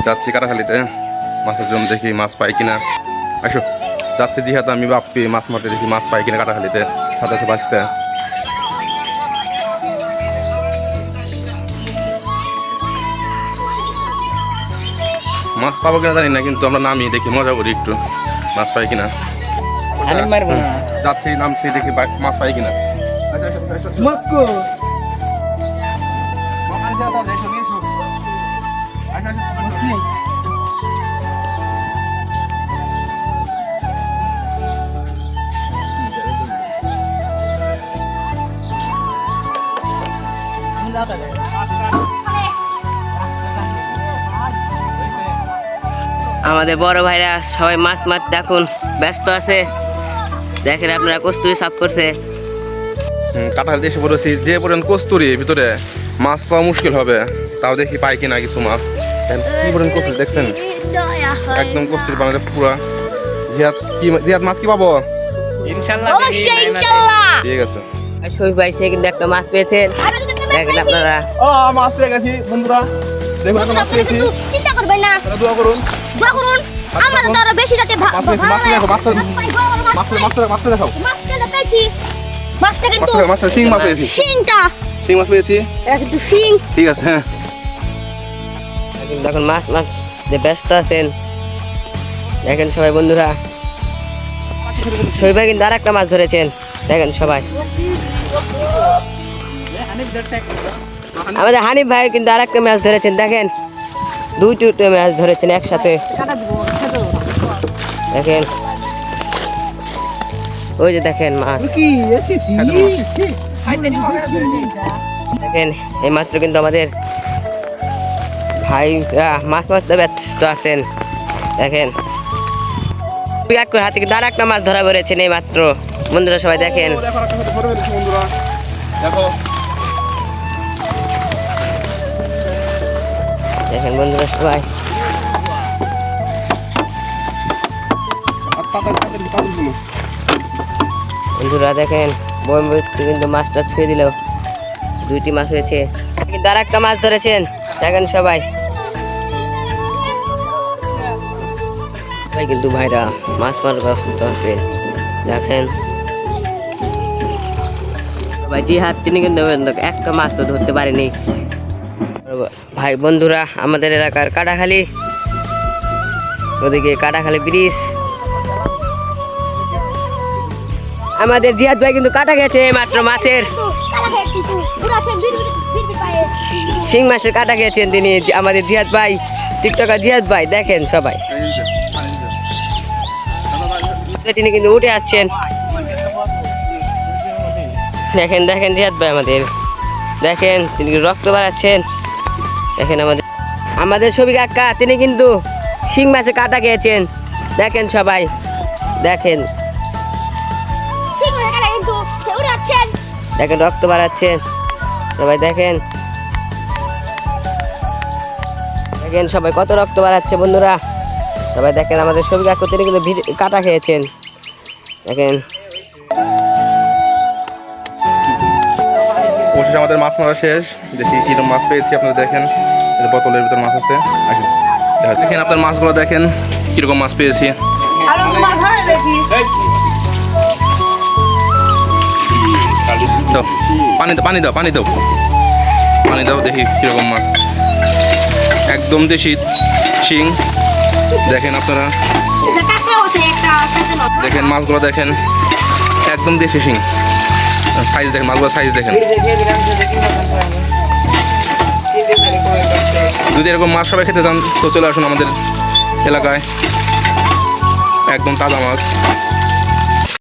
যাচ্ছি কাটাখালিতে মাছের জন্য, দেখি মাছ পাই কিনা। আসো যাচ্ছি জিহাদ, আমি বাপ্পি মাছ মারতে, দেখি মাছ পাই কিনা কাটাখালিতে। 27 মাছ পাবো কিনা জানি না, কিন্তু আমরা নামি দেখি, মজা করি একটু, মাছ পাই কিনা। যাচ্ছি নামছি, দেখি মাছ পাই কিনা। আমাদের বড় ভাইরা সবাই মাছ মারতে এখন ব্যস্ত আছে। দেখেন আপনারা কস্তুরি সাফ করছে। কাটাখালি এসে পড়েছি, যে পরিমাণ কস্তুরি ভিতরে মাছ পাওয়া মুশকিল হবে, তাও দেখি পাই কিনা কিছু মাছ। কি পরিমাণ কস্তুরি দেখছেন, একদম কস্তুরি বানাতে পুরা। জিহাদ মাছ কি পাবো? ইনশাআল্লাহ ঠিক আছে। শহীদ ভাই সে কিন্তু একটা মাছ পেয়েছেন, দেখেন আপনারা। মাছ পেয়ে গেছি বন্ধুরা, দেখুন একটা মাছ পেয়েছি। চিন্তা করবেন না, দোয়া করুন, দোয়া করুন। আমাদের তো আরো বেশি যাতে মাছটা দেখাও। মাছটা পেয়েছি, মাছটা কিন্তু মাছটা শিং মাছ পেয়েছি, শিং মাছ পেয়েছি একটু শিং। ঠিক আছে। হ্যাঁ এখন মাছ মাছ যে ব্যস্ত আছেন, দেখেন সবাই বন্ধুরা। শহীদ ভাই কিন্তু আর একটা মাছ ধরেছেন, দেখেন সবাই। আমাদের হানিফ ভাই কিন্তু আর একটা মাছ ধরেছেন, দেখেন দুটো মাছ ধরেছেন একসাথে। দেখেন ওই যে দেখেন মাছ, দেখেন এই মাত্র কিন্তু আমাদের ভাইরা মাছ মারতে ব্যস্ত আছেন। দেখেন হাতে কিন্তু আর একটা মাছ ধরা পড়েছেন এই মাত্র, বন্ধুরা সবাই দেখেন। দেখেন বন্ধুরা সবাই, বন্ধুরা দেখেন বই কিন্তু মাছটা ছুঁয়ে দিল, দুইটি মাছ হয়েছে, কিন্তু আর একটা মাছ ধরেছেন। দেখেন সবাই কিন্তু ভাইরা মাছ মারার ব্যবস্থা আছে। দেখেন ভাই জিহাদ তিনি কিন্তু একটা মাছও ধরতে পারেনি। ভাই বন্ধুরা আমাদের এলাকার কাটাখালি, ওদিকে কাটাখালি ব্রিজ, আমাদের জিহাদ ভাই কিন্তু কাটা গেছে মাত্র মাছের, শিং মাছের কাটা গেছেন তিনি, আমাদের জিহাদ ভাই, টিকটকার জিহাদ ভাই। দেখেন সবাই তিনি কিন্তু উঠে আসছেন। দেখেন দেখেন জিহাদ ভাই আমাদের, দেখেন তিনি রক্ত বাড়াচ্ছেন। দেখেন আমাদের ছবি কাকা, তিনি কিন্তু শিং মাছে কাটা খেয়েছেন। দেখেন সবাই, দেখেন দেখেন রক্ত বাড়াচ্ছেন সবাই। দেখেন দেখেন সবাই কত রক্ত বাড়াচ্ছে বন্ধুরা সবাই। দেখেন আমাদের ছবি কাকা, তিনি কিন্তু কাটা খেয়েছেন। দেখেন আমাদের মাছ মারা শেষ, দেখি কিরকম মাছ পেয়েছি। আপনারা দেখেন বোতলের ভিতর মাছ আছে, দেখেন আপনার মাছগুলো দেখেন কিরকম মাছ পেয়েছি। পানি দাও, পানি দাও, পানি দাও, পানি দাও, দেখি কিরকম মাছ। একদম দেশি শিং, দেখেন আপনারা, দেখেন মাছগুলো দেখেন, একদম দেশি শিং সাইজ দেখেন, মাছগুলো সাইজ দেখেন। যদি এরকম মাছ সবাই খেতে চান তো চলে আসুন আমাদের এলাকায়, একদম তাজা মাছ।